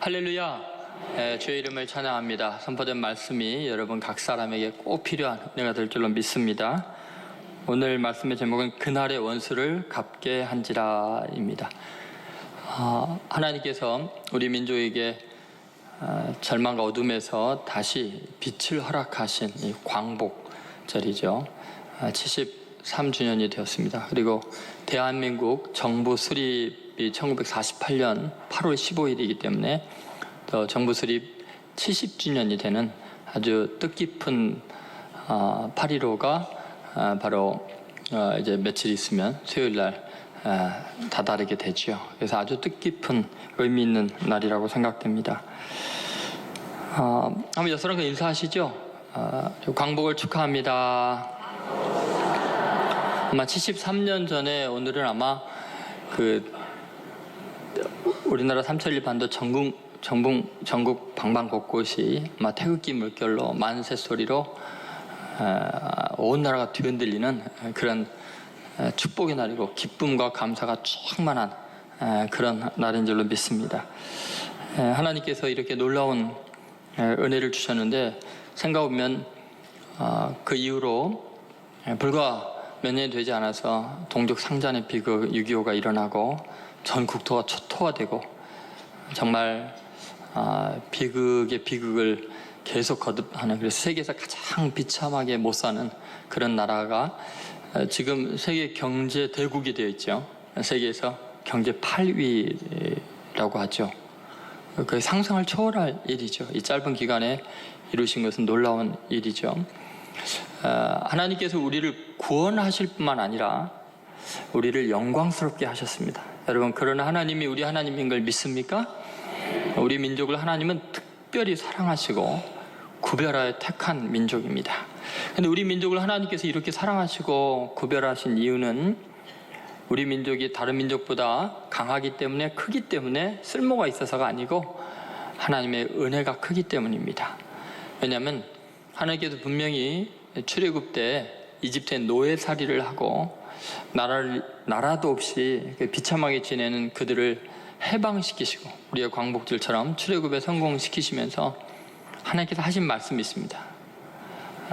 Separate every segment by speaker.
Speaker 1: 할렐루야. 주의 이름을 찬양합니다. 선포된 말씀이 여러분 각 사람에게 꼭 필요한 은혜가 될 줄로 믿습니다. 오늘 말씀의 제목은 그날의 원수를 갚게 한지라입니다. 하나님께서 우리 민족에게 절망과 어둠에서 다시 빛을 허락하신 이 광복절이죠. 73주년이 되었습니다. 그리고 대한민국 정부 수립이 1948년 8월 15일이기 때문에 또 정부 수립 70주년이 되는 아주 뜻깊은 8.15가 바로 이제 며칠 있으면 수요일날 다다르게 되죠. 그래서 아주 뜻깊은 의미 있는 날이라고 생각됩니다. 한번 여러분과 인사하시죠. 광복을 축하합니다. 아마 73년 전에 오늘은 아마 우리나라 3.1 반도 전국 방방곳곳이 아마 태극기 물결로 만세 소리로 온 나라가 뒤흔들리는 그런 축복의 날이고 기쁨과 감사가 충만한 그런 날인 줄로 믿습니다. 하나님께서 이렇게 놀라운 은혜를 주셨는데 생각해보면 그 이후로 불과 몇 년이 되지 않아서 동족 상잔의 비극 6.25가 일어나고 전 국토가 초토화되고 정말 비극의 비극을 계속 거듭하는, 그래서 세계에서 가장 비참하게 못 사는 그런 나라가 지금 세계 경제 대국이 되어 있죠. 세계에서 경제 8위라고 하죠. 그 상상을 초월할 일이죠. 이 짧은 기간에 이루신 것은 놀라운 일이죠. 하나님께서 우리를 구원하실 뿐만 아니라 우리를 영광스럽게 하셨습니다. 여러분, 그러나 하나님이 우리 하나님인 걸 믿습니까? 우리 민족을 하나님은 특별히 사랑하시고 구별하여 택한 민족입니다. 근데 우리 민족을 하나님께서 이렇게 사랑하시고 구별하신 이유는 우리 민족이 다른 민족보다 강하기 때문에, 크기 때문에, 쓸모가 있어서가 아니고 하나님의 은혜가 크기 때문입니다. 왜냐하면 하나님께서 분명히 출애굽 때 이집트에 노예살이를 하고 나라도 없이 비참하게 지내는 그들을 해방시키시고 우리가 광복절처럼 출애굽에 성공시키시면서 하나님께서 하신 말씀이 있습니다.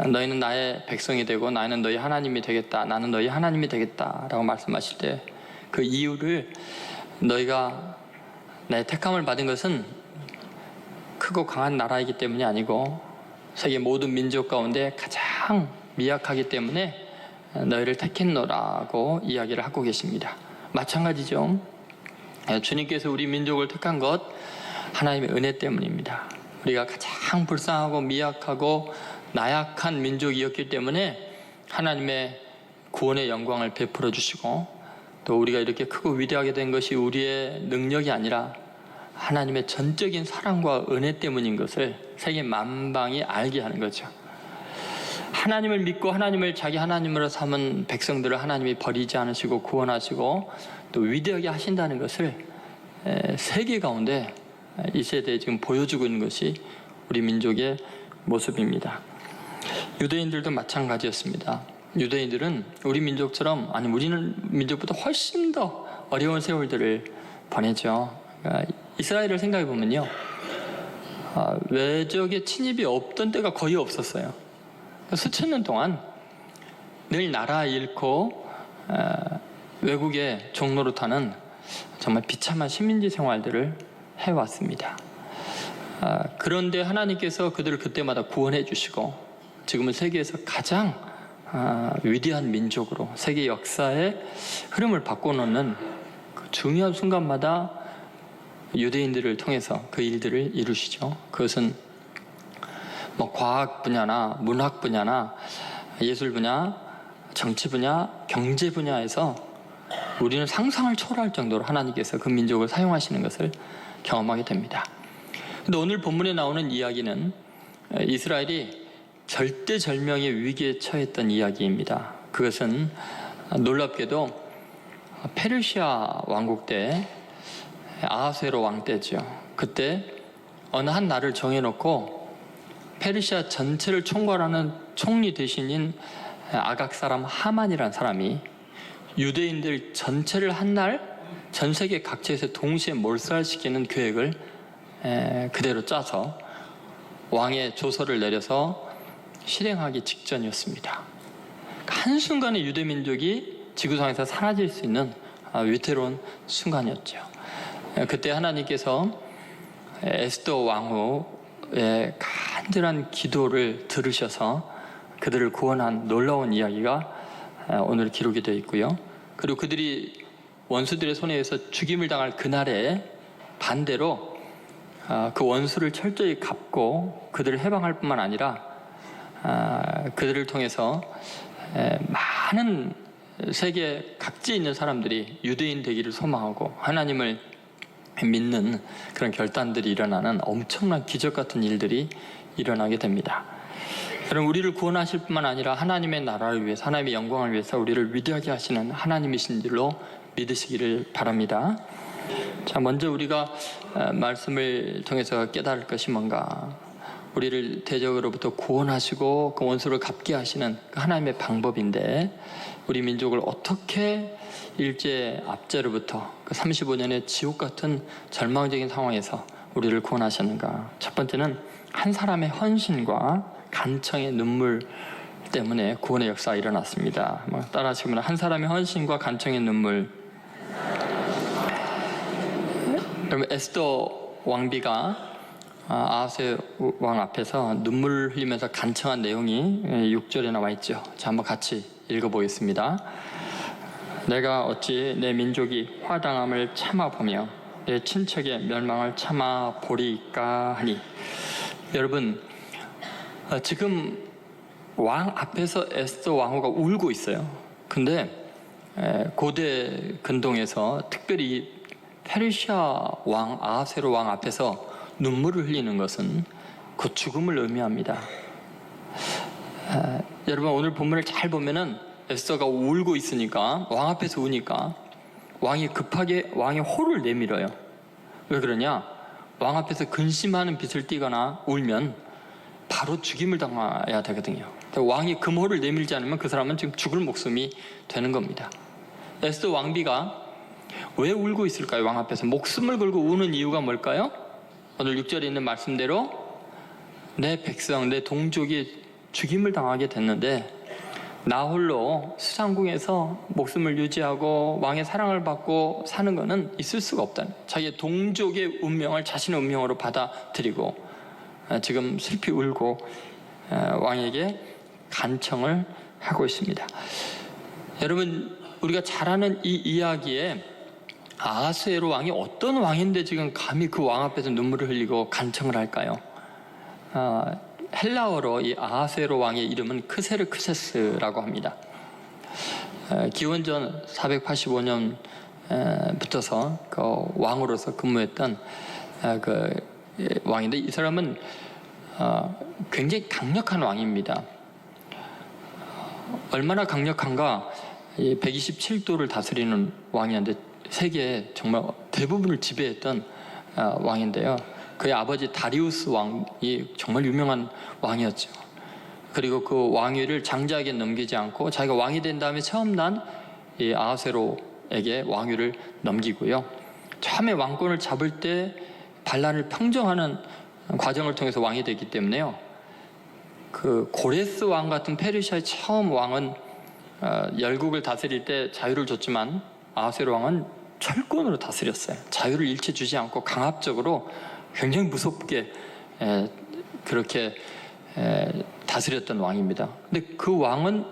Speaker 1: 너희는 나의 백성이 되고 나는 너희 하나님이 되겠다. 나는 너희 하나님이 되겠다 라고 말씀하실 때 그 이유를, 너희가 나의 택함을 받은 것은 크고 강한 나라이기 때문이 아니고 세계 모든 민족 가운데 가장 미약하기 때문에 너희를 택했노라고 이야기를 하고 계십니다. 마찬가지죠. 주님께서 우리 민족을 택한 것 하나님의 은혜 때문입니다. 우리가 가장 불쌍하고 미약하고 나약한 민족이었기 때문에 하나님의 구원의 영광을 베풀어 주시고, 또 우리가 이렇게 크고 위대하게 된 것이 우리의 능력이 아니라 하나님의 전적인 사랑과 은혜 때문인 것을 세계 만방이 알게 하는 거죠. 하나님을 믿고 하나님을 자기 하나님으로 삼은 백성들을 하나님이 버리지 않으시고 구원하시고 또 위대하게 하신다는 것을 세계 가운데 이 시대에 지금 보여주고 있는 것이 우리 민족의 모습입니다. 유대인들도 마찬가지였습니다. 유대인들은 우리 민족처럼, 아니 우리는 민족보다 훨씬 더 어려운 세월들을 보내죠. 이스라엘을 생각해 보면요, 외적의 침입이 없던 때가 거의 없었어요. 수천 년 동안 늘 나라 잃고 외국의 종로로 타는 정말 비참한 식민지 생활들을 해왔습니다. 그런데 하나님께서 그들을 그때마다 구원해 주시고 지금은 세계에서 가장 위대한 민족으로 세계 역사의 흐름을 바꿔놓는 그 중요한 순간마다 유대인들을 통해서 그 일들을 이루시죠. 그것은 과학 분야나 문학 분야나 예술 분야, 정치 분야, 경제 분야에서 우리는 상상을 초월할 정도로 하나님께서 그 민족을 사용하시는 것을 경험하게 됩니다. 근데 오늘 본문에 나오는 이야기는 이스라엘이 절대절명의 위기에 처했던 이야기입니다. 그것은 놀랍게도 페르시아 왕국 때 아하수에로 왕 때죠. 그때 어느 한 날을 정해놓고 페르시아 전체를 총괄하는 총리 대신인 아각 사람 하만이라는 사람이 유대인들 전체를 한 날 전 세계 각지에서 동시에 몰살시키는 계획을 그대로 짜서 왕의 조서를 내려서 실행하기 직전이었습니다. 한순간에 유대민족이 지구상에서 사라질 수 있는 위태로운 순간이었죠. 그때 하나님께서 에스더 왕후의 간절한 기도를 들으셔서 그들을 구원한 놀라운 이야기가 오늘 기록이 되어 있고요. 그리고 그들이 원수들의 손에 의해서 죽임을 당할 그날에 반대로 그 원수를 철저히 갚고 그들을 해방할 뿐만 아니라 그들을 통해서 많은 세계 각지에 있는 사람들이 유대인 되기를 소망하고 하나님을 믿는 그런 결단들이 일어나는 엄청난 기적 같은 일들이 일어나게 됩니다. 여러분, 우리를 구원하실 뿐만 아니라 하나님의 나라를 위해서, 하나님의 영광을 위해서 우리를 위대하게 하시는 하나님이신 줄로 믿으시기를 바랍니다. 자, 먼저 우리가 말씀을 통해서 깨달을 것이 뭔가, 우리를 대적으로부터 구원하시고 그 원수를 갚게 하시는 그 하나님의 방법인데, 우리 민족을 어떻게 일제 압제로부터 그 35년의 지옥 같은 절망적인 상황에서 우리를 구원하셨는가. 첫 번째는 한 사람의 헌신과 간청의 눈물 때문에 구원의 역사가 일어났습니다. 따라 하시면, 한 사람의 헌신과 간청의 눈물. 그러면 에스더 왕비가 아하스 왕 앞에서 눈물을 흘리면서 간청한 내용이 6절에 나와 있죠. 자, 한번 같이 읽어보겠습니다. 내가 어찌 내 민족이 화당함을 참아보며 내 친척의 멸망을 참아보리까 하니. 여러분, 지금 왕 앞에서 에스더 왕후가 울고 있어요. 근데 고대 근동에서 특별히 페르시아 왕 아하스웨로 왕 앞에서 눈물을 흘리는 것은 그 죽음을 의미합니다. 여러분, 오늘 본문을 잘 보면은 에스더가 울고 있으니까, 왕 앞에서 우니까 왕이 급하게 왕의 호를 내밀어요. 왜 그러냐? 왕 앞에서 근심하는 빛을 띠거나 울면 바로 죽임을 당해야 되거든요. 왕이 금호를 내밀지 않으면 그 사람은 지금 죽을 목숨이 되는 겁니다. 에스더 왕비가 왜 울고 있을까요? 왕 앞에서 목숨을 걸고 우는 이유가 뭘까요? 오늘 6절에 있는 말씀대로 내 백성, 내 동족이 죽임을 당하게 됐는데 나 홀로 수상궁에서 목숨을 유지하고 왕의 사랑을 받고 사는 것은 있을 수가 없다는, 자기의 동족의 운명을 자신의 운명으로 받아들이고 지금 슬피 울고 왕에게 간청을 하고 있습니다. 여러분, 우리가 잘 아는 이 이야기에 아하스웨로 왕이 어떤 왕인데 지금 감히 그 왕 앞에서 눈물을 흘리고 간청을 할까요? 헬라어로 이 아하스웨로 왕의 이름은 크세르크세스라고 합니다. 기원전 485년부터서 그 왕으로서 근무했던 그 왕인데, 이 사람은 굉장히 강력한 왕입니다. 얼마나 강력한가? 127도를 다스리는 왕이었는데 세계 정말 대부분을 지배했던 왕인데요. 그의 아버지 다리우스 왕이 정말 유명한 왕이었죠. 그리고 그 왕위를 장자에게 넘기지 않고 자기가 왕이 된 다음에 처음 난 이 아하스웨로에게 왕위를 넘기고요. 처음에 왕권을 잡을 때 반란을 평정하는 과정을 통해서 왕이 되기 때문에요. 그 고레스 왕 같은 페르시아의 처음 왕은 열국을 다스릴 때 자유를 줬지만 아하스웨로 왕은 철권으로 다스렸어요. 자유를 일체 주지 않고 강압적으로 굉장히 무섭게 그렇게 다스렸던 왕입니다. 근데 그 왕은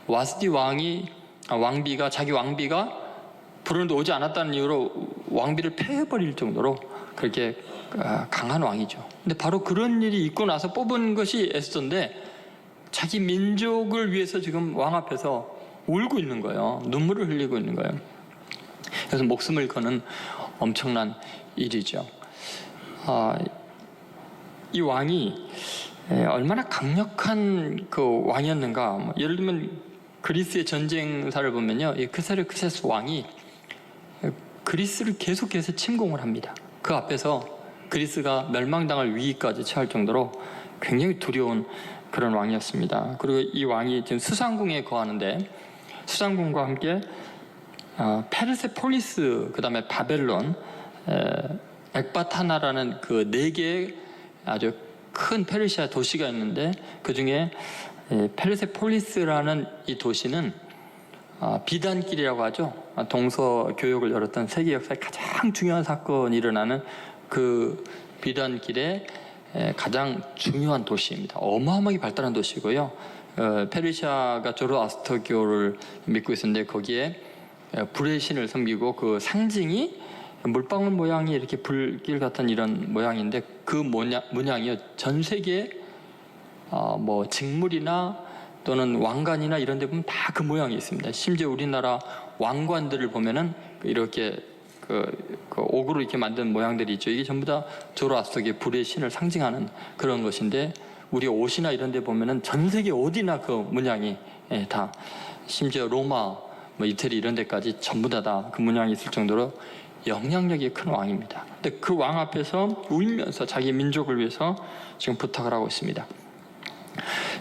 Speaker 1: 와스디 왕비가 자기 왕비가 부르는데 오지 않았다는 이유로 왕비를 패해버릴 정도로 그렇게 강한 왕이죠. 근데 바로 그런 일이 있고 나서 뽑은 것이 에스더인데 자기 민족을 위해서 지금 왕 앞에서 울고 있는 거예요. 눈물을 흘리고 있는 거예요. 그래서 목숨을 거는 엄청난 일이죠. 이 왕이 얼마나 강력한 그 왕이었는가. 예를 들면 그리스의 전쟁사를 보면요, 이 크세르크세스 왕이 그리스를 계속해서 침공을 합니다. 그 앞에서 그리스가 멸망당할 위기까지 처할 정도로 굉장히 두려운 그런 왕이었습니다. 그리고 이 왕이 지금 수상궁에 거하는데, 수상궁과 함께 페르세폴리스, 그 다음에 바벨론, 엑바타나라는 그 4개의 아주 큰 페르시아 도시가 있는데, 그 중에 페르세폴리스라는 이 도시는 비단길이라고 하죠. 동서 교역을 열었던 세계 역사의 가장 중요한 사건이 일어나는 그 비단길의 가장 중요한 도시입니다. 어마어마하게 발달한 도시고요. 페르시아가 조로아스터교를 믿고 있었는데, 거기에 불의 신을 섬기고 그 상징이 물방울 모양이 이렇게 불길 같은 이런 모양인데, 그 문양이 전 세계 뭐 직물이나 또는 왕관이나 이런 데 보면 다 그 모양이 있습니다. 심지어 우리나라 왕관들을 보면은 이렇게 그 옥으로 이렇게 만든 모양들이 있죠. 이게 전부 다 조로아스터계 불의 신을 상징하는 그런 것인데, 우리 옷이나 이런 데 보면은 전 세계 어디나 그 문양이 다, 심지어 로마, 뭐 이태리 이런 데까지 전부 다 그 문양이 있을 정도로 영향력이 큰 왕입니다. 근데 그 왕 앞에서 울면서 자기 민족을 위해서 지금 부탁을 하고 있습니다.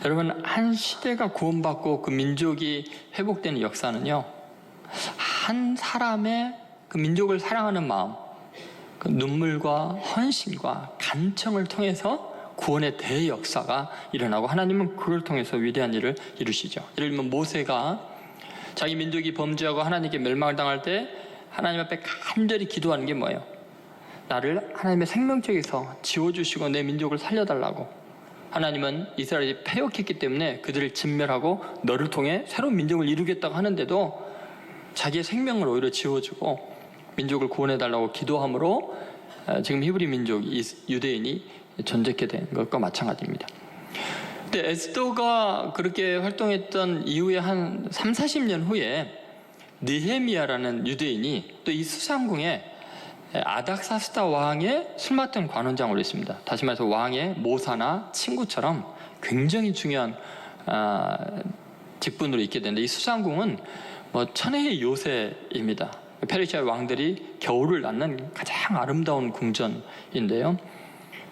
Speaker 1: 여러분, 한 시대가 구원받고 그 민족이 회복되는 역사는요, 한 사람의 그 민족을 사랑하는 마음, 그 눈물과 헌신과 간청을 통해서 구원의 대역사가 일어나고, 하나님은 그걸 통해서 위대한 일을 이루시죠. 예를 들면 모세가 자기 민족이 범죄하고 하나님께 멸망을 당할 때 하나님 앞에 간절히 기도하는 게 뭐예요? 나를 하나님의 생명책에서 지워주시고 내 민족을 살려달라고. 하나님은 이스라엘이 패역했기 때문에 그들을 진멸하고 너를 통해 새로운 민족을 이루겠다고 하는데도 자기의 생명을 오히려 지워주고 민족을 구원해달라고 기도함으로 지금 히브리 민족, 유대인이 존재케 된 것과 마찬가지입니다. 근데 에스더가 그렇게 활동했던 이후에 한 30-40년 후에 느헤미야라는 유대인이 또 이 수상궁에 아닥사스다 왕의 술 맡은 관원장으로 있습니다. 다시 말해서 왕의 모사나 친구처럼 굉장히 중요한 직분으로 있게 되는데, 이 수상궁은 뭐 천혜의 요새입니다. 페르시아 왕들이 겨울을 낳는 가장 아름다운 궁전인데요.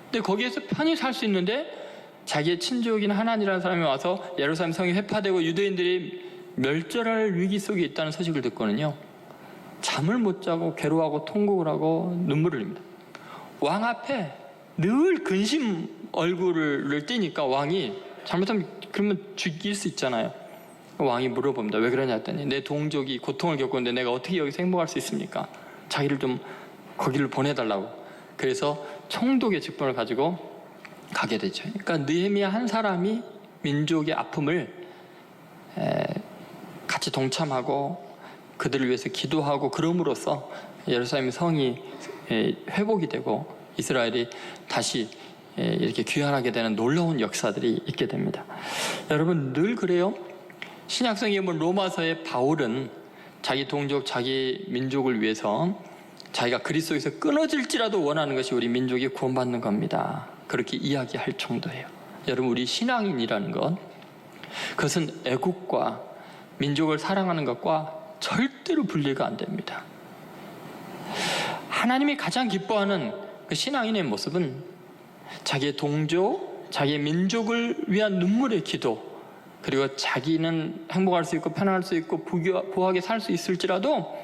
Speaker 1: 근데 거기에서 편히 살 수 있는데, 자기의 친족인 하난이라는 사람이 와서 예루살렘 성이 회파되고 유대인들이 멸절할 위기 속에 있다는 소식을 듣고는요, 잠을 못 자고 괴로워하고 통곡을 하고 눈물을 흘립니다. 왕 앞에 늘 근심 얼굴을 띠니까 왕이 잘못하면 그러면 죽일 수 있잖아요. 왕이 물어봅니다. 왜 그러냐 했더니, 내 동족이 고통을 겪었는데 내가 어떻게 여기서 행복할 수 있습니까? 자기를 좀 거기를 보내달라고. 그래서 총독의 직분을 가지고 가게 되죠. 그러니까 느헤미야 한 사람이 민족의 아픔을 같이 동참하고 그들을 위해서 기도하고, 그럼으로써 예루살렘 성이 회복이 되고 이스라엘이 다시 이렇게 귀환하게 되는 놀라운 역사들이 있게 됩니다. 여러분, 늘 그래요. 신약성에 보면 로마서의 바울은 자기 동족, 자기 민족을 위해서 자기가 그리스도에서 끊어질지라도 원하는 것이 우리 민족이 구원받는 겁니다. 그렇게 이야기할 정도예요. 여러분, 우리 신앙인이라는 것, 그것은 애국과 민족을 사랑하는 것과 절대로 분리가 안 됩니다. 하나님이 가장 기뻐하는 그 신앙인의 모습은 자기의 동족, 자기의 민족을 위한 눈물의 기도, 그리고 자기는 행복할 수 있고 편안할 수 있고 부하게 살 수 있을지라도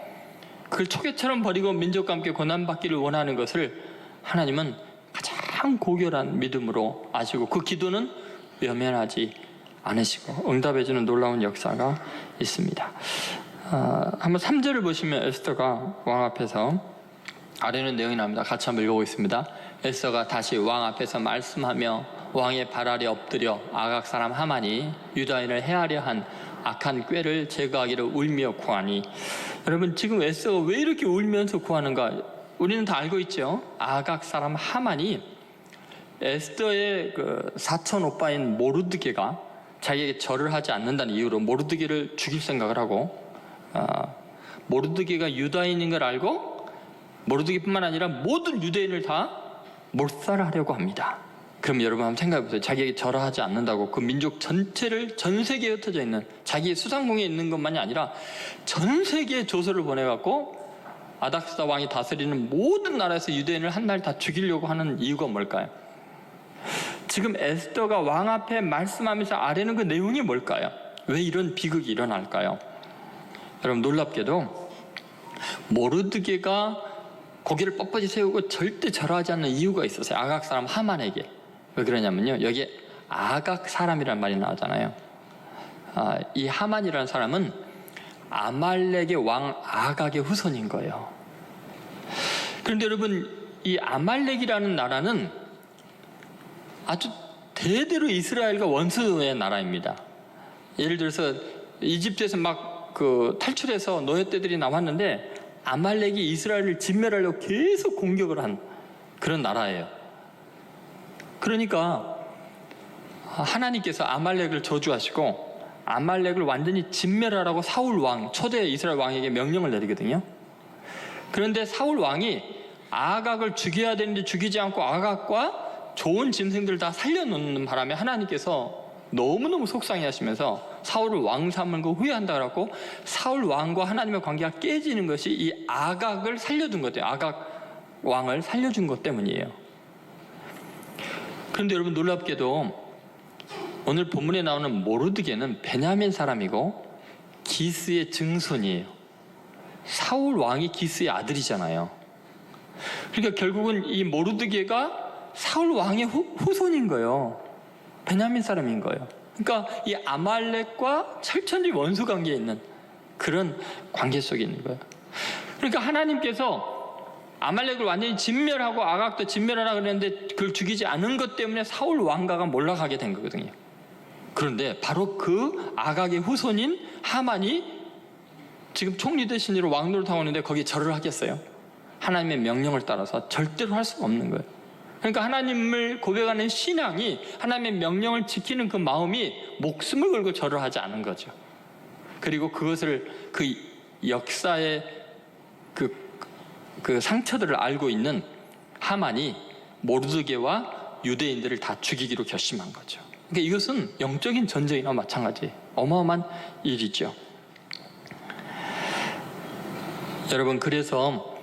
Speaker 1: 그걸 초계처럼 버리고 민족과 함께 고난받기를 원하는 것을 하나님은 가장 고결한 믿음으로 아시고, 그 기도는 외면하지 않으시고 응답해주는 놀라운 역사가 있습니다. 한번 3절을 보시면 에스더가 왕 앞에서, 아래는 내용이 나옵니다. 같이 한번 읽어보겠습니다. 에스더가 다시 왕 앞에서 말씀하며 왕의 발 아래 엎드려 아각 사람 하만이 유다인을 해하려 한 악한 꾀를 제거하기를 울며 구하니. 여러분, 지금 에스더가 왜 이렇게 울면서 구하는가? 우리는 다 알고 있죠. 아각 사람 하만이 에스더의 그 사촌 오빠인 모르드게가 자기에게 절을 하지 않는다는 이유로 모르드게를 죽일 생각을 하고, 모르드게가 유다인인 걸 알고 모르드게뿐만 아니라 모든 유대인을 다 몰살하려고 합니다. 그럼 여러분 한번 생각해보세요. 자기에게 절하지 않는다고 그 민족 전체를, 전 세계에 흩어져 있는 자기의 수상궁에 있는 것만이 아니라 전 세계에 조서를 보내갖고 아닥사스다 왕이 다스리는 모든 나라에서 유대인을 한 날 다 죽이려고 하는 이유가 뭘까요? 지금 에스더가 왕 앞에 말씀하면서 아래는 그 내용이 뭘까요? 왜 이런 비극이 일어날까요? 여러분, 놀랍게도 모르드게가 고개를 뻣뻣이 세우고 절대 절하지 않는 이유가 있었어요. 아각 사람 하만에게. 왜 그러냐면요, 여기에 아각 사람이라는 말이 나오잖아요. 이 하만이라는 사람은 아말렉의 왕 아각의 후손인 거예요. 그런데 여러분, 이 아말렉이라는 나라는 아주 대대로 이스라엘과 원수의 나라입니다. 예를 들어서 이집트에서 막 탈출해서 노예 떼들이 나왔는데 아말렉이 이스라엘을 진멸하려고 계속 공격을 한 그런 나라예요. 그러니까 하나님께서 아말렉을 저주하시고 아말렉을 완전히 진멸하라고 사울 왕, 초대 이스라엘 왕에게 명령을 내리거든요. 그런데 사울 왕이 아각을 죽여야 되는데 죽이지 않고 아각과 좋은 짐승들을 다 살려놓는 바람에 하나님께서 너무너무 속상해 하시면서 사울을 왕 삼은 거 후회한다고 사울 왕과 하나님의 관계가 깨지는 것이 이 아각을 살려둔 것 때문에, 아각 왕을 살려준 것 때문이에요. 그런데 여러분, 놀랍게도 오늘 본문에 나오는 모르드게는 베냐민 사람이고 기스의 증손이에요. 사울 왕이 기스의 아들이잖아요. 그러니까 결국은 이 모르드게가 사울 왕의 후손인 거예요. 베냐민 사람인 거예요. 그러니까 이 아말렉과 철천지 원수 관계에 있는 그런 관계 속에 있는 거예요. 그러니까 하나님께서 아말렉을 완전히 진멸하고 아각도 진멸하라 그랬는데 그걸 죽이지 않은 것 때문에 사울 왕가가 몰락하게 된 거거든요. 그런데 바로 그 아각의 후손인 하만이 지금 총리 대신으로 왕노릇하고 있는데 거기에 절을 하겠어요? 하나님의 명령을 따라서 절대로 할 수가 없는 거예요. 그러니까 하나님을 고백하는 신앙이, 하나님의 명령을 지키는 그 마음이 목숨을 걸고 절을 하지 않은 거죠. 그리고 그것을, 그 역사의 그 상처들을 알고 있는 하만이 모르드게와 유대인들을 다 죽이기로 결심한 거죠. 그러니까 이것은 영적인 전쟁이나 마찬가지 어마어마한 일이죠. 여러분, 그래서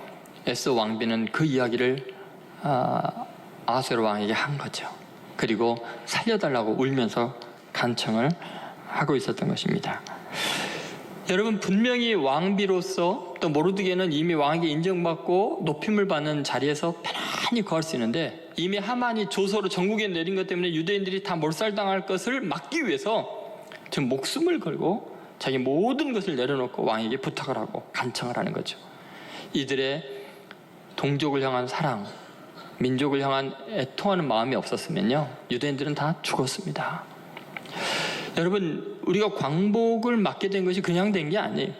Speaker 1: 에스 왕비는 그 이야기를 아하수에로 왕에게 한 거죠. 그리고 살려달라고 울면서 간청을 하고 있었던 것입니다. 여러분, 분명히 왕비로서, 또 모르드게는 이미 왕에게 인정받고 높임을 받는 자리에서 편안히 거할 수 있는데, 이미 하만이 조서로 전국에 내린 것 때문에 유대인들이 다 몰살당할 것을 막기 위해서 지금 목숨을 걸고 자기 모든 것을 내려놓고 왕에게 부탁을 하고 간청을 하는 거죠. 이들의 동족을 향한 사랑, 민족을 향한 애통하는 마음이 없었으면요, 유대인들은 다 죽었습니다. 여러분, 우리가 광복을 맞게 된 것이 그냥 된 게 아니에요.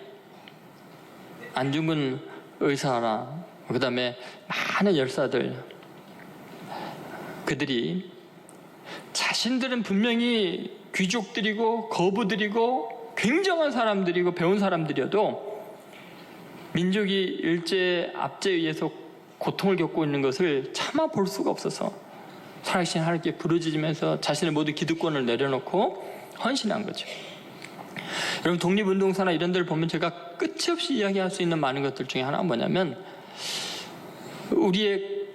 Speaker 1: 안중근 의사랑 그 다음에 많은 열사들, 그들이 자신들은 분명히 귀족들이고 거부들이고 굉장한 사람들이고 배운 사람들이어도 민족이 일제 압제에 의해서 고통을 겪고 있는 것을 참아 볼 수가 없어서 살아계신 하나님께 부르짖으면서 자신의 모든 기득권을 내려놓고 헌신한 거죠. 여러분, 독립운동사나 이런 데를 보면 제가 끝이 없이 이야기할 수 있는 많은 것들 중에 하나가 뭐냐면, 우리의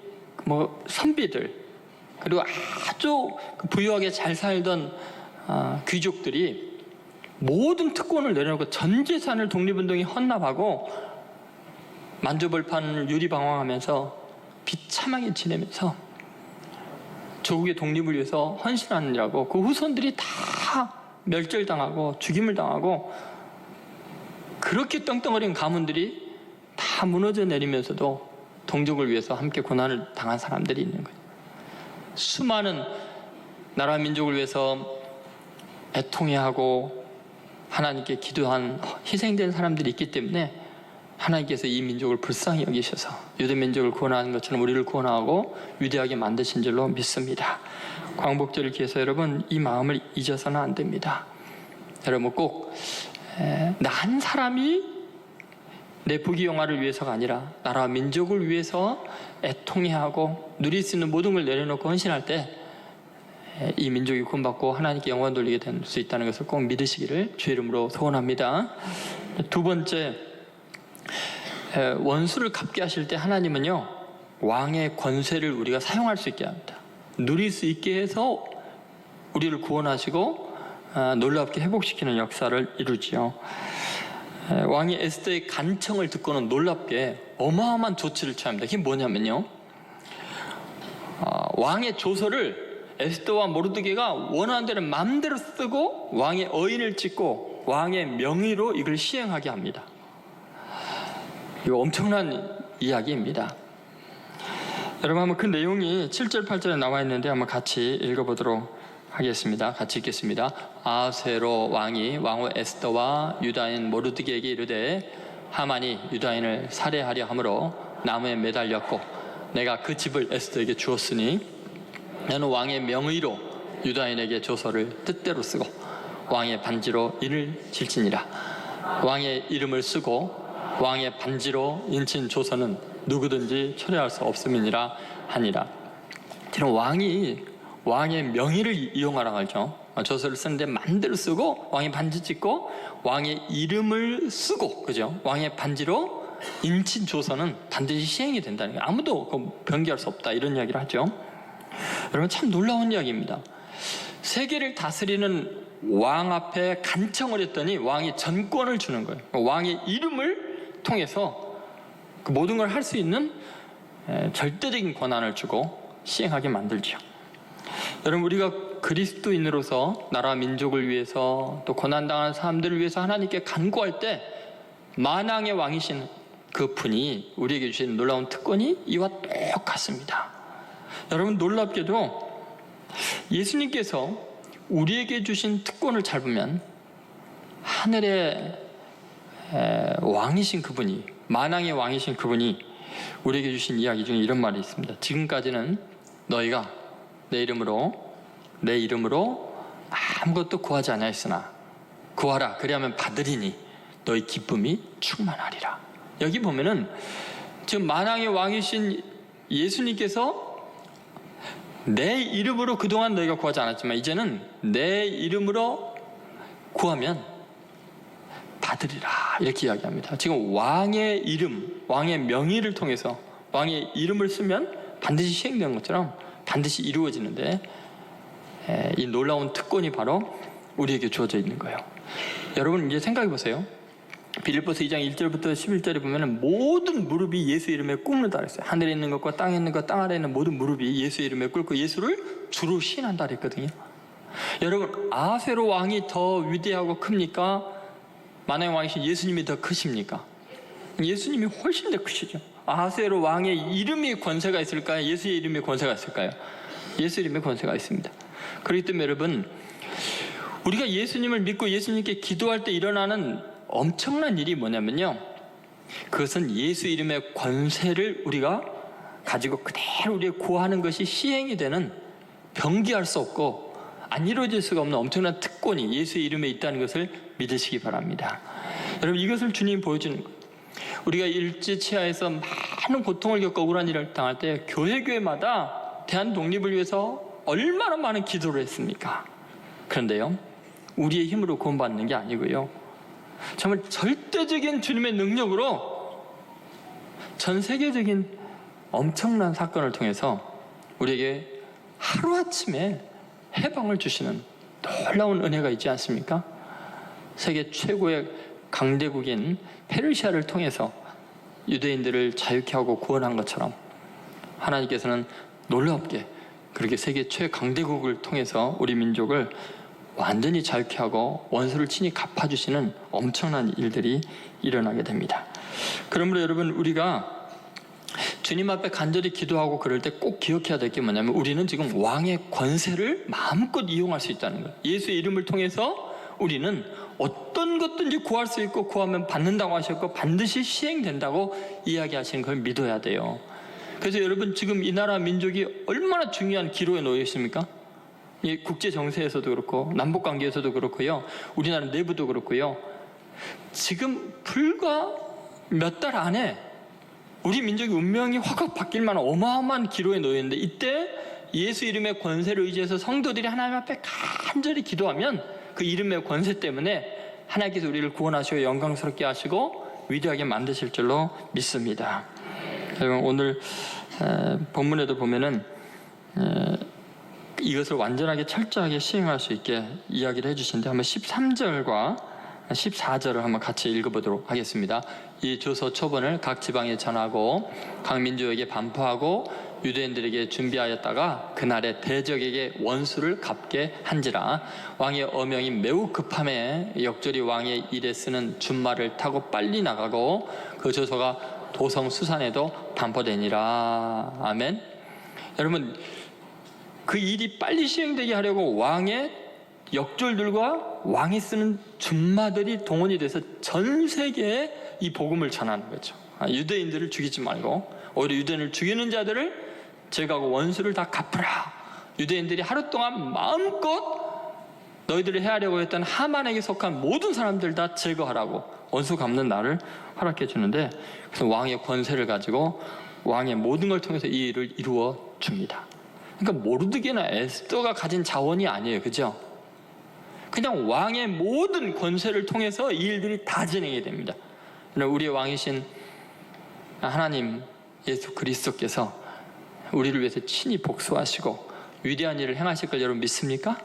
Speaker 1: 선비들, 그리고 아주 부유하게 잘 살던 귀족들이 모든 특권을 내려놓고 전 재산을 독립운동에 헌납하고 만주벌판을 유리방황하면서 비참하게 지내면서 조국의 독립을 위해서 헌신하느라고 그 후손들이 다 멸절당하고 죽임을 당하고, 그렇게 떵떵거린 가문들이 다 무너져 내리면서도 동족을 위해서 함께 고난을 당한 사람들이 있는 거예요. 수많은 나라 민족을 위해서 애통해하고 하나님께 기도한 희생된 사람들이 있기 때문에 하나님께서 이 민족을 불쌍히 여기셔서 유대 민족을 구원하는 것처럼 우리를 구원하고 위대하게 만드신 줄로 믿습니다. 광복절을 기해서 여러분, 이 마음을 잊어서는 안 됩니다. 여러분, 꼭 나 한 사람이 내 부귀영화를 위해서가 아니라 나라와 민족을 위해서 애통해하고 누릴 수 있는 모든 걸 내려놓고 헌신할 때 이 민족이 구원받고 하나님께 영광 돌리게 될 수 있다는 것을 꼭 믿으시기를 주의 이름으로 소원합니다. 두 번째, 원수를 갚게 하실 때 하나님은요, 왕의 권세를 우리가 사용할 수 있게 합니다. 누릴 수 있게 해서 우리를 구원하시고 놀랍게 회복시키는 역사를 이루지요. 왕이 에스더의 간청을 듣고는 놀랍게 어마어마한 조치를 취합니다. 그게 뭐냐면요, 왕의 조서를 에스더와 모르드게가 원하는 대로 마음대로 쓰고 왕의 어인을 찍고 왕의 명의로 이걸 시행하게 합니다. 이거 엄청난 이야기입니다. 여러분, 한번 그 내용이 7절 8절에 나와 있는데 한번 같이 읽어보도록 하겠습니다. 같이 읽겠습니다. 아하수에로 왕이 왕후 에스더와 유다인 모르드게에게 이르되 하만이 유다인을 살해하려 함으로 나무에 매달렸고 내가 그 집을 에스더에게 주었으니 너는 왕의 명의로 유다인에게 조서를 뜻대로 쓰고 왕의 반지로 인을 질지니라. 왕의 이름을 쓰고 왕의 반지로 인친 조서는 누구든지 철회할 수 없음이니라 하니라. 지금 왕이 왕의 명의를 이용하라고 하죠. 조서를 쓰는데 마음대로 쓰고 왕의 반지 찍고 왕의 이름을 쓰고, 그죠? 왕의 반지로 인친 조서는 반드시 시행이 된다는 게 아무도 변기할 수 없다, 이런 이야기를 하죠. 여러분, 참 놀라운 이야기입니다. 세계를 다스리는 왕 앞에 간청을 했더니 왕이 전권을 주는 거예요. 왕의 이름을 통해서 그 모든 걸 할 수 있는 절대적인 권한을 주고 시행하게 만들죠. 여러분, 우리가 그리스도인으로서 나라 민족을 위해서 또 고난당하는 사람들을 위해서 하나님께 간구할 때 만왕의 왕이신 그 분이 우리에게 주신 놀라운 특권이 이와 똑같습니다. 여러분, 놀랍게도 예수님께서 우리에게 주신 특권을 잘 보면 하늘의 왕이신 그분이, 만왕의 왕이신 그분이 우리에게 주신 이야기 중에 이런 말이 있습니다. 지금까지는 너희가 내 이름으로 아무것도 구하지 아니하였으나 구하라, 그리하면 받으리니 너희 기쁨이 충만하리라. 여기 보면은 지금 만왕의 왕이신 예수님께서 내 이름으로 그동안 너희가 구하지 않았지만 이제는 내 이름으로 구하면 받으리라, 이렇게 이야기합니다. 지금 왕의 이름, 왕의 명의를 통해서 왕의 이름을 쓰면 반드시 시행되는 것처럼 반드시 이루어지는데, 이 놀라운 특권이 바로 우리에게 주어져 있는 거예요. 여러분, 이제 생각해 보세요. 빌립보서 2장 1절부터 11절에 보면 모든 무릎이 예수 이름에 꿇는다 그랬어요. 하늘에 있는 것과 땅에 있는 것, 땅 아래에 있는 모든 무릎이 예수 이름에 꿇고 예수를 주로 시인한다 그랬거든요. 여러분, 아하수에로 왕이 더 위대하고 큽니까? 만왕의 왕이신 예수님이 더 크십니까? 예수님이 훨씬 더 크시죠. 아하수에로 왕의 이름이 권세가 있을까요? 예수의 이름이 권세가 있을까요? 예수 이름의 권세가 있습니다. 그렇기 때문에 여러분, 우리가 예수님을 믿고 예수님께 기도할 때 일어나는 엄청난 일이 뭐냐면요, 그것은 예수 이름의 권세를 우리가 가지고 그대로 우리가 구하는 것이 시행이 되는, 변기할 수 없고 안 이루어질 수가 없는 엄청난 특권이 예수의 이름에 있다는 것을 믿으시기 바랍니다. 여러분, 이것을 주님이 보여주는 거예요. 우리가 일제치하에서 많은 고통을 겪고 억울한 일을 당할 때 교회마다 대한 독립을 위해서 얼마나 많은 기도를 했습니까? 그런데요, 우리의 힘으로 구원받는 게 아니고요, 정말 절대적인 주님의 능력으로 전 세계적인 엄청난 사건을 통해서 우리에게 하루아침에 해방을 주시는 놀라운 은혜가 있지 않습니까? 세계 최고의 강대국인 페르시아를 통해서 유대인들을 자유케 하고 구원한 것처럼 하나님께서는 놀랍게 그렇게 세계 최강대국을 통해서 우리 민족을 완전히 자유케 하고 원수를 친히 갚아주시는 엄청난 일들이 일어나게 됩니다. 그러므로 여러분, 우리가 주님 앞에 간절히 기도하고 그럴 때 꼭 기억해야 될 게 뭐냐면, 우리는 지금 왕의 권세를 마음껏 이용할 수 있다는 거예요. 예수의 이름을 통해서 우리는 어떤 것든지 구할 수 있고 구하면 받는다고 하셨고 반드시 시행된다고 이야기하시는 걸 믿어야 돼요. 그래서 여러분, 지금 이 나라 민족이 얼마나 중요한 기로에 놓여 있습니까? 이 국제 정세에서도 그렇고 남북관계에서도 그렇고요, 우리나라 내부도 그렇고요, 지금 불과 몇 달 안에 우리 민족의 운명이 확 바뀔 만한 어마어마한 기로에 놓여 있는데, 이때 예수 이름의 권세를 의지해서 성도들이 하나님 앞에 간절히 기도하면 그 이름의 권세 때문에 하나님께서 우리를 구원하시고 영광스럽게 하시고 위대하게 만드실 줄로 믿습니다. 여러분, 오늘 본문에도 보면은 이것을 완전하게 철저하게 시행할 수 있게 이야기를 해주시는데, 한번 13절과 14절을 한번 같이 읽어보도록 하겠습니다. 이 조서 초본을 각 지방에 전하고 각 민족에게 반포하고 유대인들에게 준비하였다가 그날에 대적에게 원수를 갚게 한지라. 왕의 어명이 매우 급함에 역절이 왕의 일에 쓰는 준말을 타고 빨리 나가고 그 조서가 도성 수산에도 반포되니라. 아멘. 여러분, 그 일이 빨리 시행되게 하려고 왕의 역졸들과 왕이 쓰는 준마들이 동원이 돼서 전 세계에 이 복음을 전하는 거죠. 유대인들을 죽이지 말고 오히려 유대인을 죽이는 자들을 제거하고 원수를 다 갚으라. 유대인들이 하루 동안 마음껏 너희들이 해하려고 했던 하만에게 속한 모든 사람들 다 제거하라고 원수 갚는 날을 허락해 주는데, 그래서 왕의 권세를 가지고 왕의 모든 걸 통해서 이 일을 이루어 줍니다. 그러니까 모르드게나 에스더가 가진 자원이 아니에요. 그죠? 그냥 왕의 모든 권세를 통해서 이 일들이 다 진행이 됩니다. 우리의 왕이신 하나님 예수 그리스도께서 우리를 위해서 친히 복수하시고 위대한 일을 행하실 걸 여러분 믿습니까?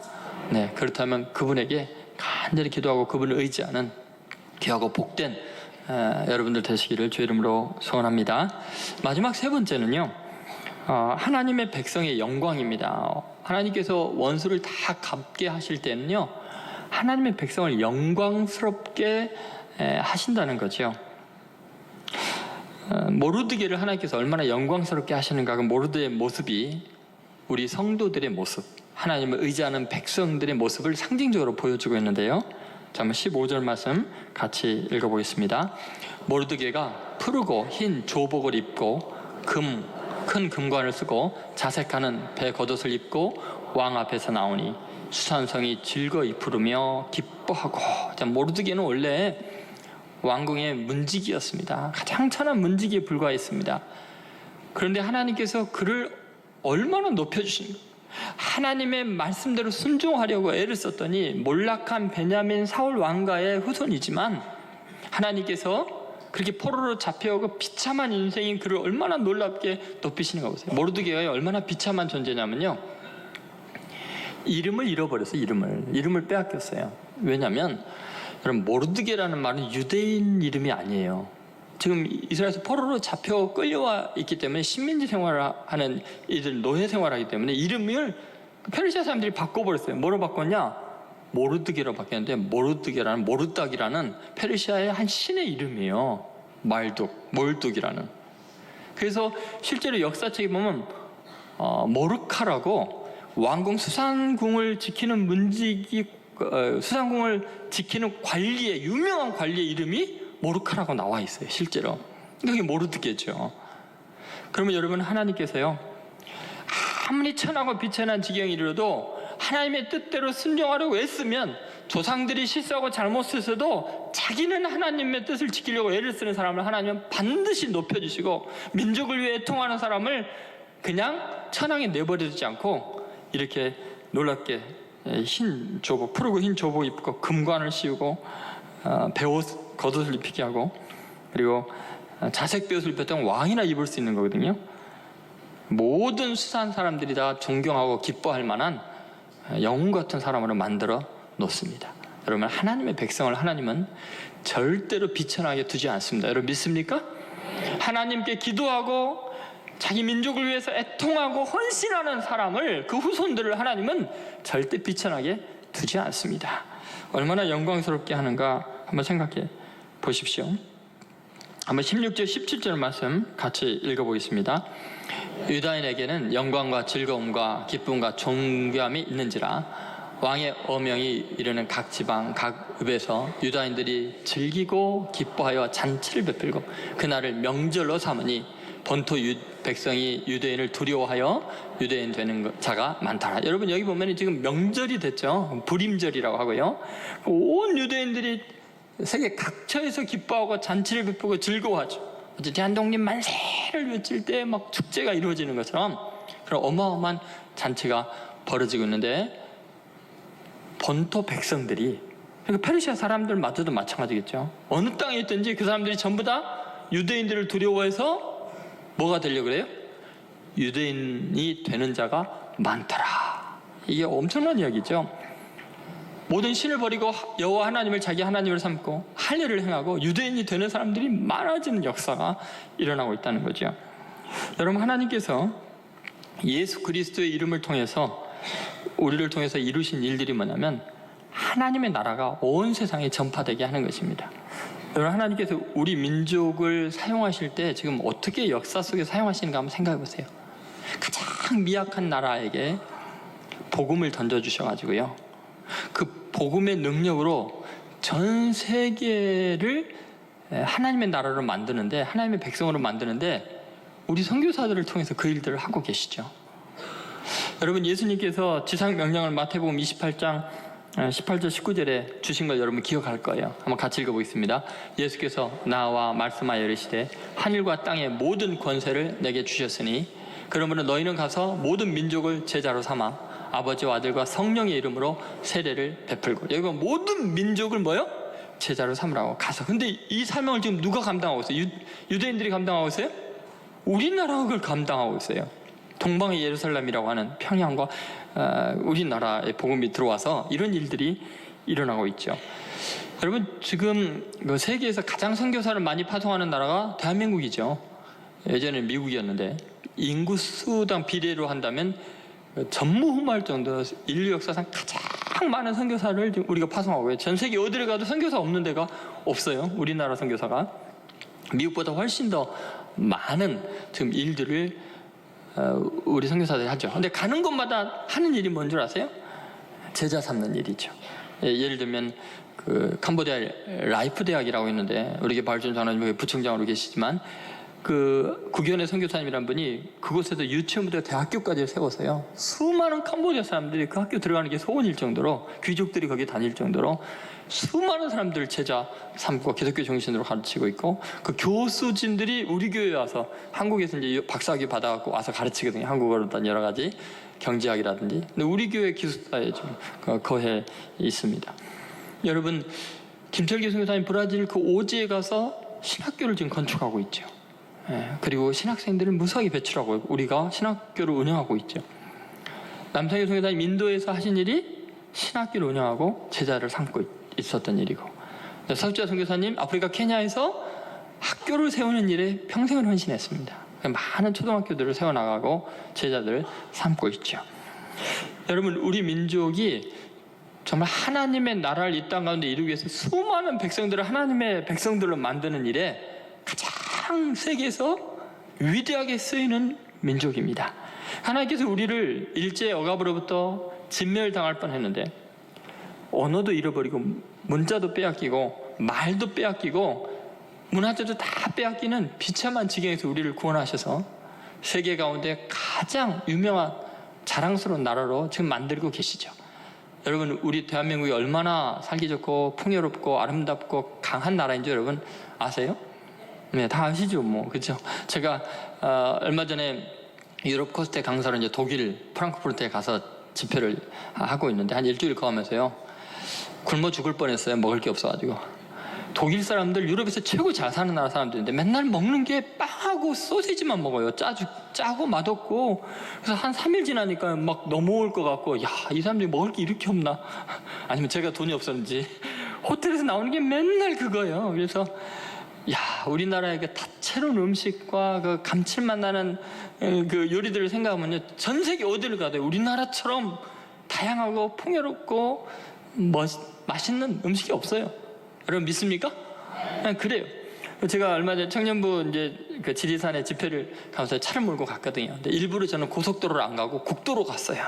Speaker 1: 네, 그렇다면 그분에게 간절히 기도하고 그분을 의지하는 귀하고 복된 여러분들 되시기를 주 이름으로 소원합니다. 마지막 세 번째는요, 하나님의 백성의 영광입니다. 하나님께서 원수를 다 갚게 하실 때는요, 하나님의 백성을 영광스럽게 하신다는 거죠. 모르드게를 하나님께서 얼마나 영광스럽게 하시는가, 그 모르드의 모습이 우리 성도들의 모습, 하나님을 의지하는 백성들의 모습을 상징적으로 보여주고 있는데요. 자, 한번 15절 말씀 같이 읽어보겠습니다. 모르드게가 푸르고 흰 조복을 입고 큰 금관을 쓰고 자색하는 배 겉옷을 입고 왕 앞에서 나오니 수산성이 즐거이 부르며 기뻐하고. 자, 모르드게는 원래 왕궁의 문지기였습니다. 가장 천한 문지기에 불과했습니다. 그런데 하나님께서 그를 얼마나 높여주신 거예요. 하나님의 말씀대로 순종하려고 애를 썼더니 몰락한 베냐민 사울 왕가의 후손이지만 하나님께서 그렇게 포로로 잡혀오고 비참한 인생인 그를 얼마나 놀랍게 높이시는 거 보세요. 모르드게가 얼마나 비참한 존재냐면요, 이름을 잃어버렸어요. 이름을 빼앗겼어요. 왜냐하면 여러분, 모르드게라는 말은 유대인 이름이 아니에요. 지금 이스라엘에서 포로로 잡혀 끌려와 있기 때문에 식민지 생활을 하는 이들 노예 생활하기 때문에 이름을 페르시아 사람들이 바꿔버렸어요. 뭐로 바꿨냐? 모르드게로 바뀌었는데 모르닥이라는 페르시아의 한 신의 이름이에요. 몰둑이라는. 그래서 실제로 역사책에 보면 모르카라고 왕궁 수산궁을 지키는 수산궁을 지키는 유명한 관리의 이름이 모르카라고 나와 있어요. 실제로. 그게 모르드게죠. 그러면 여러분, 하나님께서요, 아무리 천하고 비천한 지경에 이르러도 하나님의 뜻대로 순종하려고 애쓰면 조상들이 실수하고 잘못했어도 자기는 하나님의 뜻을 지키려고 애를 쓰는 사람을 하나님은 반드시 높여주시고, 민족을 위해 애통하는 사람을 그냥 천황에 내버려두지 않고 이렇게 놀랍게 푸르고 흰 조복 입고 금관을 씌우고 배옷 겉옷을 입히게 하고, 그리고 자색 배옷을 입혔던 왕이나 입을 수 있는 거거든요. 모든 수산 사람들이 다 존경하고 기뻐할 만한 영웅 같은 사람으로 만들어 놓습니다. 여러분, 하나님의 백성을 하나님은 절대로 비천하게 두지 않습니다. 여러분 믿습니까? 하나님께 기도하고 자기 민족을 위해서 애통하고 헌신하는 사람을, 그 후손들을 하나님은 절대 비천하게 두지 않습니다. 얼마나 영광스럽게 하는가 한번 생각해 보십시오. 한번 16절 17절 말씀 같이 읽어보겠습니다. 유다인에게는 영광과 즐거움과 기쁨과 존귀함이 있는지라. 왕의 어명이 이르는 각 지방 각 읍에서 유다인들이 즐기고 기뻐하여 잔치를 베풀고 그날을 명절로 삼으니 본토 백성이 유대인을 두려워하여 유대인 되는 자가 많더라. 여러분, 여기 보면 지금 명절이 됐죠. 불임절이라고 하고요. 온 유대인들이 세계 각처에서 기뻐하고 잔치를 베푸고 즐거워하죠. 어제 대한독립 만세를 외칠 때 막 축제가 이루어지는 것처럼 그런 어마어마한 잔치가 벌어지고 있는데, 본토 백성들이, 그러니까 페르시아 사람들마저도 마찬가지겠죠. 어느 땅에 있든지 그 사람들이 전부 다 유대인들을 두려워해서 뭐가 되려고 그래요? 유대인이 되는 자가 많더라. 이게 엄청난 이야기죠. 모든 신을 버리고 여호와 하나님을 자기 하나님을 삼고 할례를 행하고 유대인이 되는 사람들이 많아지는 역사가 일어나고 있다는 거죠. 여러분, 하나님께서 예수 그리스도의 이름을 통해서 우리를 통해서 이루신 일들이 뭐냐면 하나님의 나라가 온 세상에 전파되게 하는 것입니다. 여러분, 하나님께서 우리 민족을 사용하실 때 지금 어떻게 역사 속에 사용하시는가 한번 생각해 보세요. 가장 미약한 나라에게 복음을 던져주셔가지고요, 그 복음의 능력으로 전 세계를 하나님의 나라로 만드는데, 하나님의 백성으로 만드는데 우리 선교사들을 통해서 그 일들을 하고 계시죠. 여러분, 예수님께서 지상 명령을 마태복음 28장 18절 19절에 주신 걸 여러분 기억할 거예요. 한번 같이 읽어보겠습니다. 예수께서 나와 말씀하여 이르시되 하늘과 땅의 모든 권세를 내게 주셨으니 그러므로 너희는 가서 모든 민족을 제자로 삼아 아버지와 아들과 성령의 이름으로 세례를 베풀고. 여기 보면 모든 민족을 뭐요? 제자로 삼으라고 가서. 근데 이 사명을 지금 누가 감당하고 있어요? 유대인들이 감당하고 있어요? 우리나라가 그걸 감당하고 있어요. 동방의 예루살렘이라고 하는 평양과 우리나라에 복음이 들어와서 이런 일들이 일어나고 있죠. 여러분, 지금 세계에서 가장 선교사를 많이 파송하는 나라가 대한민국이죠. 예전에는 미국이었는데 인구수당 비례로 한다면 전무후무할 정도로 인류 역사상 가장 많은 선교사를 우리가 파송하고 있어요. 전 세계 어디를 가도 선교사 없는 데가 없어요. 우리나라 선교사가 미국보다 훨씬 더 많은 지금 일들을 우리 선교사들이 하죠. 근데 가는 곳마다 하는 일이 뭔 줄 아세요? 제자 삼는 일이죠. 예를 들면 그 캄보디아 라이프 대학이라고 있는데, 우리 발전 장로님 부총장으로 계시지만 그 국연의 선교사님이란 분이 그곳에서 유치원부터 대학교까지 세워서요, 수많은 캄보디아 사람들이 그 학교 들어가는 게 소원일 정도로, 귀족들이 거기 다닐 정도로 수많은 사람들을 제자 삼고 기독교 정신으로 가르치고 있고, 그 교수진들이 우리 교회에 와서, 한국에서 이제 박사학위 받아갖고 와서 가르치거든요. 한국어로든 여러 가지 경제학이라든지. 근데 우리 교회 기숙사에 좀 거해 있습니다. 여러분, 김철기 선교사님 브라질 그 오지에 가서 신학교를 지금 건축하고 있죠. 그리고 신학생들을 무수하게 배출하고 우리가 신학교를 운영하고 있죠. 남성희 선교사님 인도에서 하신 일이 신학교를 운영하고 제자를 삼고 있었던 일이고, 서주자 선교사님 아프리카 케냐에서 학교를 세우는 일에 평생을 헌신했습니다. 많은 초등학교들을 세워나가고 제자들을 삼고 있죠. 여러분, 우리 민족이 정말 하나님의 나라를 이 땅 가운데 이루기 위해서 수많은 백성들을 하나님의 백성들로 만드는 일에 가장 세계에서 위대하게 쓰이는 민족입니다. 하나님께서 우리를 일제 억압으로부터 진멸당할 뻔했는데 언어도 잃어버리고 문자도 빼앗기고 말도 빼앗기고 문화재도 다 빼앗기는 비참한 지경에서 우리를 구원하셔서 세계 가운데 가장 유명한 자랑스러운 나라로 지금 만들고 계시죠. 여러분, 우리 대한민국이 얼마나 살기 좋고 풍요롭고 아름답고 강한 나라인 줄 여러분 아세요? 네, 다 아시죠, 뭐. 그렇죠? 제가 얼마 전에 유럽 코스트 강사로 이제 독일 프랑크푸르트에 가서 집회를 하고 있는데 한 일주일 거하면서요, 굶어 죽을 뻔했어요. 먹을 게 없어가지고. 독일 사람들, 유럽에서 최고 잘 사는 나라 사람들인데 맨날 먹는 게 빵하고 소시지만 먹어요. 짜고 맛없고. 그래서 한 3일 지나니까 막 넘어올 것 같고, 야, 이 사람들이 먹을 게 이렇게 없나? 아니면 제가 돈이 없었는지 호텔에서 나오는 게 맨날 그거예요. 그래서 야, 우리나라의 그 다채로운 음식과 그 감칠맛 나는 그 요리들을 생각하면요, 전 세계 어디를 가도 우리나라처럼 다양하고 풍요롭고 맛있는 음식이 없어요. 여러분 믿습니까? 그래요. 제가 얼마 전에 청년부 이제 그 지리산에 집회를 가면서 차를 몰고 갔거든요. 근데 일부러 저는 고속도로를 안 가고 국도로 갔어요.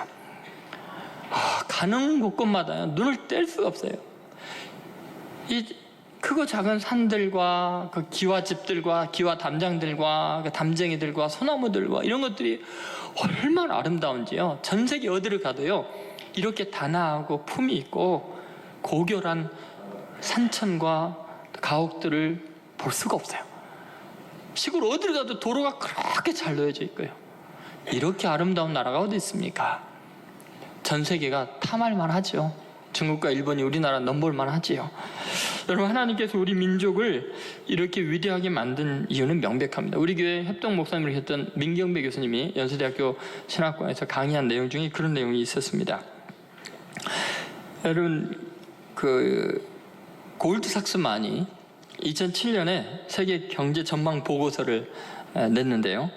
Speaker 1: 가는 곳곳마다 눈을 뗄 수가 없어요. 이 크고 작은 산들과 그 기와집들과 기와 담장들과 그 담쟁이들과 소나무들과 이런 것들이 얼마나 아름다운지요. 전 세계 어디를 가도요, 이렇게 단아하고 품이 있고 고결한 산천과 가옥들을 볼 수가 없어요. 시골 어디를 가도 도로가 그렇게 잘 놓여져 있고요. 이렇게 아름다운 나라가 어디 있습니까? 전 세계가 탐할만 하죠. 중국과 일본이 우리나라 넘볼만 하지요. 여러분, 하나님께서 우리 민족을 이렇게 위대하게 만든 이유는 명백합니다. 우리 교회 협동 목사님을 했던 민경배 교수님이 연세대학교 신학과에서 강의한 내용 중에 그런 내용이 있었습니다. 여러분, 그 골드삭스만이 2007년에 세계 경제 전망 보고서를 냈는데요.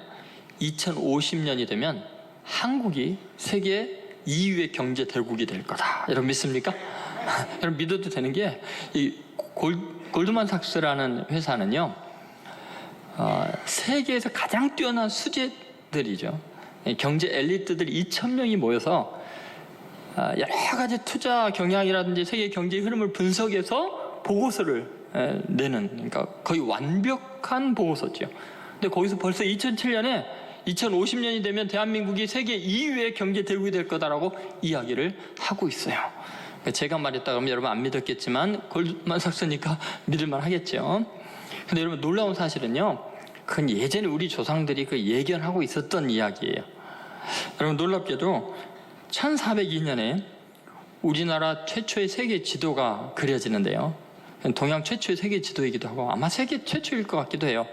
Speaker 1: 2050년이 되면 한국이 세계 2위의 경제 대국이 될 거다. 여러분 믿습니까? 여러분 믿어도 되는 게 이 골드만삭스라는 회사는요, 세계에서 가장 뛰어난 수재들이죠. 경제 엘리트들 2,000명이 모여서 여러 가지 투자 경향이라든지 세계 경제의 흐름을 분석해서 보고서를 내는, 그러니까 거의 완벽한 보고서죠. 근데 거기서 벌써 2007년에 2050년이 되면 대한민국이 세계 2위의 경제 대국이 될 거다라고 이야기를 하고 있어요. 제가 말했다 그러면 여러분 안 믿었겠지만 골드만삭스니까 믿을만 하겠죠. 근데 여러분 놀라운 사실은요, 그건 예전에 우리 조상들이 그 예견하고 있었던 이야기예요. 여러분 놀랍게도 1402년에 우리나라 최초의 세계 지도가 그려지는데요. 동양 최초의 세계 지도이기도 하고 아마 세계 최초일 것 같기도 해요.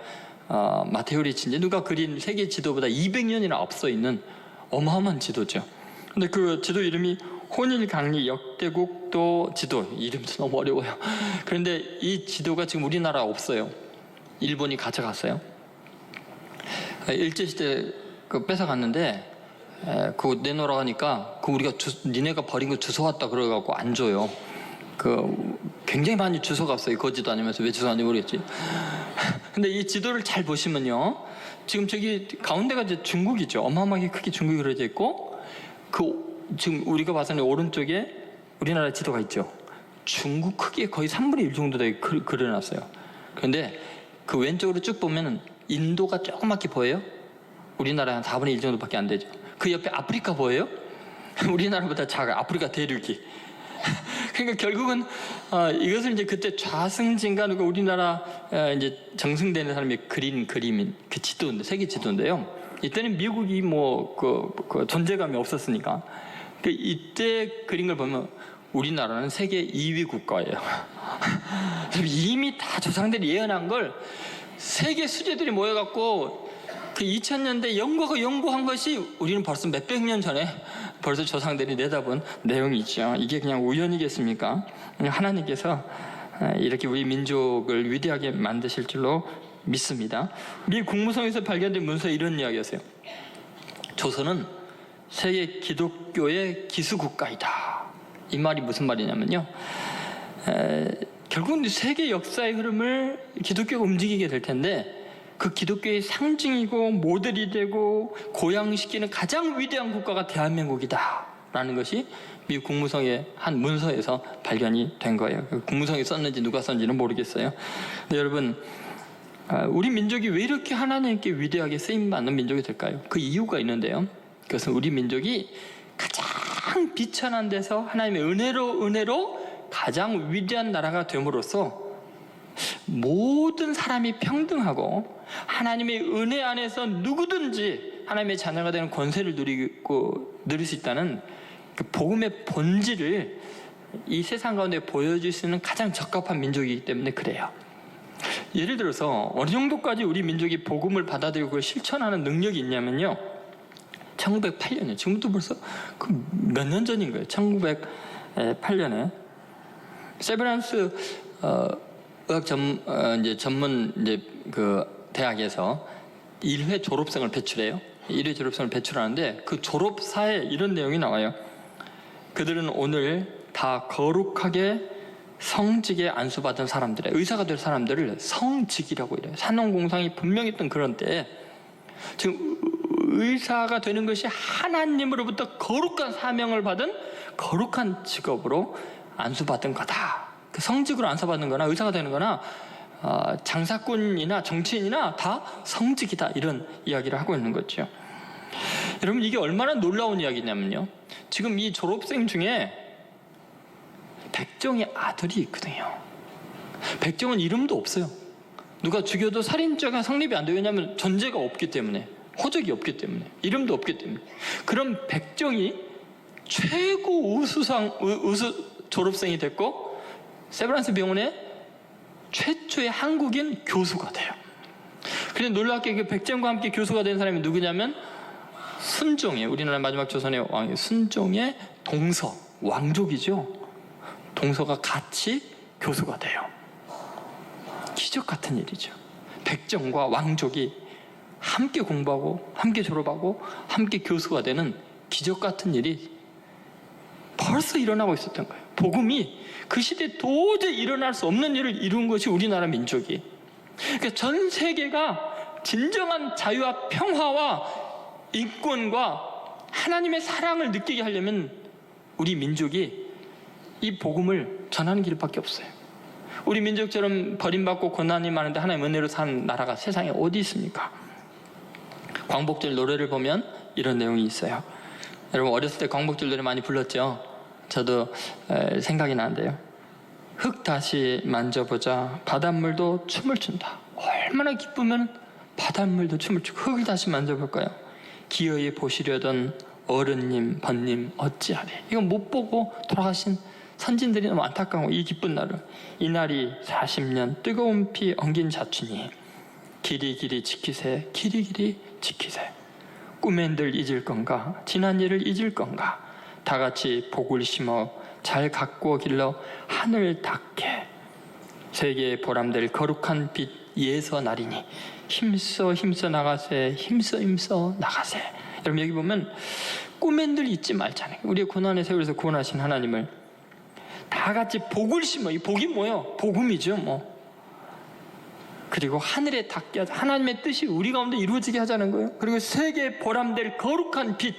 Speaker 1: 마테오 리치인지 누가 그린 세계 지도보다 200년이나 앞서 있는 어마어마한 지도죠. 근데 그 지도 이름이 혼일강리 역대국도 지도, 이름도 너무 어려워요. 그런데 이 지도가 지금 우리나라 없어요. 일본이 가져갔어요. 일제시대 그 뺏어갔는데 그거 내놓으라고 하니까 그 우리가 니네가 버린 거 주워왔다 그래갖고 안 줘요. 그 굉장히 많이 주워갔어요. 거지도 아니면서 왜 주워왔는지 모르겠지. 근데 이 지도를 잘 보시면요, 지금 저기 가운데가 이제 중국이죠. 어마어마하게 크게 중국이 그려져 있고, 그 지금 우리가 봐서는 오른쪽에 우리나라 지도가 있죠. 중국 크기의 거의 3분의 1 정도 되게 그려놨어요. 그런데 그 왼쪽으로 쭉 보면은 인도가 조그맣게 보여요. 우리나라 한 4분의 1 정도밖에 안 되죠. 그 옆에 아프리카 보여요? 우리나라보다 작아. 아프리카 대륙이. 그러니까 결국은 이것을 이제 그때 좌승진가 누가 우리나라 이제 정승되는 사람이 그린 그림인 그 지도인데, 세계 지도인데요. 이때는 미국이 뭐 그 존재감이 없었으니까. 그 이때 그린 걸 보면 우리나라는 세계 2위 국가예요. 이미 다 조상들이 예언한 걸 세계 수재들이 모여갖고 그 2000년대 연구한 것이 우리는 벌써 몇백 년 전에 벌써 조상들이 내다본 내용이죠. 이게 그냥 우연이겠습니까? 하나님께서 이렇게 우리 민족을 위대하게 만드실 줄로 믿습니다. 미 국무성에서 발견된 문서에 이런 이야기였어요. 조선은 세계 기독교의 기수국가이다. 이 말이 무슨 말이냐면요, 결국은 세계 역사의 흐름을 기독교가 움직이게 될 텐데 그 기독교의 상징이고 모델이 되고 고양시키는 가장 위대한 국가가 대한민국이다 라는 것이 미국 국무성의 한 문서에서 발견이 된 거예요. 국무성이 썼는지 누가 썼는지는 모르겠어요. 근데 여러분, 우리 민족이 왜 이렇게 하나님께 위대하게 쓰임받는 민족이 될까요? 그 이유가 있는데요. 그것은 우리 민족이 가장 비천한 데서 하나님의 은혜로 가장 위대한 나라가 됨으로써 모든 사람이 평등하고 하나님의 은혜 안에서 누구든지 하나님의 자녀가 되는 권세를 누릴 수 있다는 그 복음의 본질을 이 세상 가운데 보여줄 수 있는 가장 적합한 민족이기 때문에 그래요. 예를 들어서 어느 정도까지 우리 민족이 복음을 받아들이고 그걸 실천하는 능력이 있냐면요, 1908년에, 지금부터 벌써 몇 년 전인 거예요. 1908년에 세브란스 의학 전문 그 대학에서 1회 졸업생을 배출해요. 1회 졸업생을 배출하는데 그 졸업사에 이런 내용이 나와요. 그들은 오늘 다 거룩하게 성직에 안수받은 사람들의, 의사가 될 사람들을 성직이라고 이래요. 산업공상이 분명히 있던 그런 때에 지금 의사가 되는 것이 하나님으로부터 거룩한 사명을 받은 거룩한 직업으로 안수받은 거다. 그 성직으로 안수받는 거나 의사가 되는 거나 장사꾼이나 정치인이나 다 성직이다, 이런 이야기를 하고 있는 거죠. 여러분, 이게 얼마나 놀라운 이야기냐면요, 지금 이 졸업생 중에 백정의 아들이 있거든요. 백정은 이름도 없어요. 누가 죽여도 살인죄가 성립이 안 돼요. 왜냐하면 전제가 없기 때문에, 호적이 없기 때문에, 이름도 없기 때문에. 그럼 백정이 최고 우수 졸업생이 됐고 세브란스 병원의 최초의 한국인 교수가 돼요. 그런데 놀랍게 그 백정과 함께 교수가 된 사람이 누구냐면 순종의, 우리나라 마지막 조선의 왕이 순종의 동서, 왕족이죠. 동서가 같이 교수가 돼요. 기적 같은 일이죠. 백정과 왕족이 함께 공부하고 함께 졸업하고 함께 교수가 되는 기적 같은 일이 벌써 일어나고 있었던 거예요. 복음이 그 시대에 도저히 일어날 수 없는 일을 이룬 것이 우리나라 민족이. 그러니까 전 세계가 진정한 자유와 평화와 인권과 하나님의 사랑을 느끼게 하려면 우리 민족이 이 복음을 전하는 길밖에 없어요. 우리 민족처럼 버림받고 고난이 많은데 하나님 은혜로 사는 나라가 세상에 어디 있습니까? 광복절 노래를 보면 이런 내용이 있어요. 여러분 어렸을 때 광복절 노래 많이 불렀죠? 저도 생각이 나는데요. 흙 다시 만져보자 바닷물도 춤을 춘다. 얼마나 기쁘면 바닷물도 춤을 추고 흙을 다시 만져볼까요? 기어이 보시려던 어른님 번님 어찌하리. 이건 못 보고 돌아가신 선진들이 너무 안타까워. 이 기쁜 날은 이날이 40년 뜨거운 피 엉긴 자춘이 길이 지키세 길이 지키세. 꿈엔들 잊을 건가 지난 일을 잊을 건가 다 같이 복을 심어 잘 가꾸어 길러 하늘 닿게 세계에 보람될 거룩한 빛 예서 나리니 힘써 나가세 힘써 나가세. 여러분 여기 보면 꿈엔들 잊지 말자네. 우리의 고난의 세월에서 구원하신 하나님을 다 같이 복을 심어. 이 복이 뭐예요? 복음이죠 뭐. 그리고 하늘에 닿게 하자. 하나님의 뜻이 우리 가운데 이루어지게 하자는 거예요. 그리고 세계에 보람될 거룩한 빛,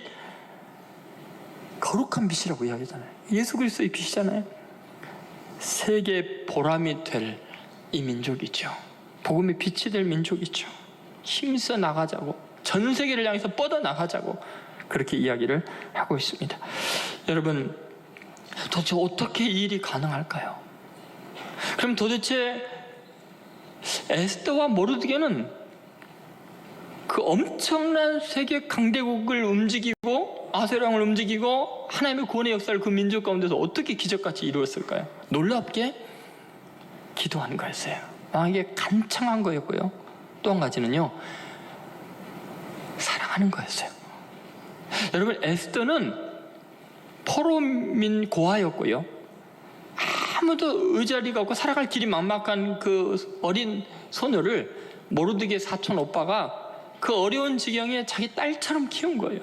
Speaker 1: 거룩한 빛이라고 이야기하잖아요. 예수 그리스도의 빛이잖아요. 세계에 보람이 될 이 민족이죠. 복음의 빛이 될 민족이죠. 힘써 나가자고, 전 세계를 향해서 뻗어 나가자고 그렇게 이야기를 하고 있습니다. 여러분 도대체 어떻게 이 일이 가능할까요? 그럼 도대체 에스더와 모르드게는 그 엄청난 세계 강대국을 움직이고 아세랑을 움직이고 하나님의 구원의 역사를 그 민족 가운데서 어떻게 기적같이 이루었을까요? 놀랍게 기도하는 거였어요. 왕에게 간청한 거였고요. 또 한 가지는요, 사랑하는 거였어요. 여러분 에스더는 포로민 고아였고요, 아무도 의자리가 없고 살아갈 길이 막막한 그 어린 소녀를 모르드게 사촌 오빠가 그 어려운 지경에 자기 딸처럼 키운 거예요.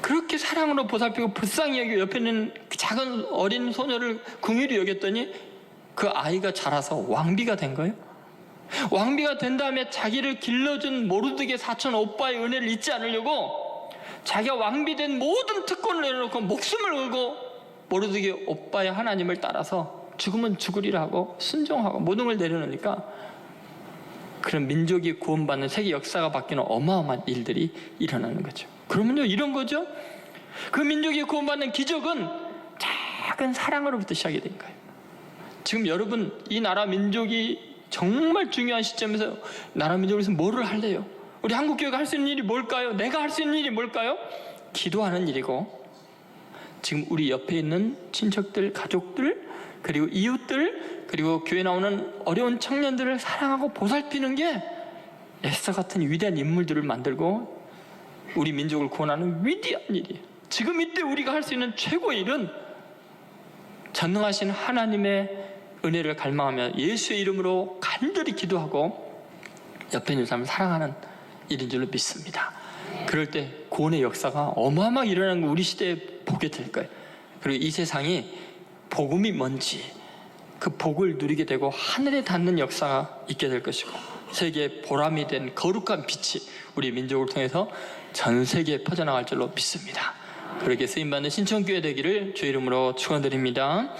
Speaker 1: 그렇게 사랑으로 보살피고 불쌍히 여기고 옆에 있는 그 작은 어린 소녀를 긍휼히 여겼더니 그 아이가 자라서 왕비가 된 거예요. 왕비가 된 다음에 자기를 길러준 모르드게 사촌 오빠의 은혜를 잊지 않으려고 자기가 왕비 된 모든 특권을 내려놓고 목숨을 걸고 모르드게 오빠의 하나님을 따라서 죽으면 죽으리라 하고 순종하고 모든 걸 내려놓으니까 그런 민족이 구원받는 세계 역사가 바뀌는 어마어마한 일들이 일어나는 거죠. 그러면요 이런 거죠. 그 민족이 구원받는 기적은 작은 사랑으로부터 시작이 된 거예요. 지금 여러분 이 나라 민족이 정말 중요한 시점에서 나라 민족에서 뭐를 할래요? 우리 한국교회가 할 수 있는 일이 뭘까요? 내가 할 수 있는 일이 뭘까요? 기도하는 일이고 지금 우리 옆에 있는 친척들, 가족들, 그리고 이웃들, 그리고 교회 나오는 어려운 청년들을 사랑하고 보살피는 게 에스더 같은 위대한 인물들을 만들고 우리 민족을 구원하는 위대한 일이에요. 지금 이때 우리가 할 수 있는 최고의 일은 전능하신 하나님의 은혜를 갈망하며 예수의 이름으로 간절히 기도하고 옆에 있는 사람을 사랑하는 일인 줄로 믿습니다. 그럴 때 구원의 역사가 어마어마하게 일어나는 거 우리 시대에 보게 될 거예요. 그리고 이 세상이 복음이 뭔지 그 복을 누리게 되고 하늘에 닿는 역사가 있게 될 것이고 세계에 보람이 된 거룩한 빛이 우리 민족을 통해서 전 세계에 퍼져나갈 줄로 믿습니다. 그렇게 쓰임받는 신천교회 되기를 주의 이름으로 축원드립니다.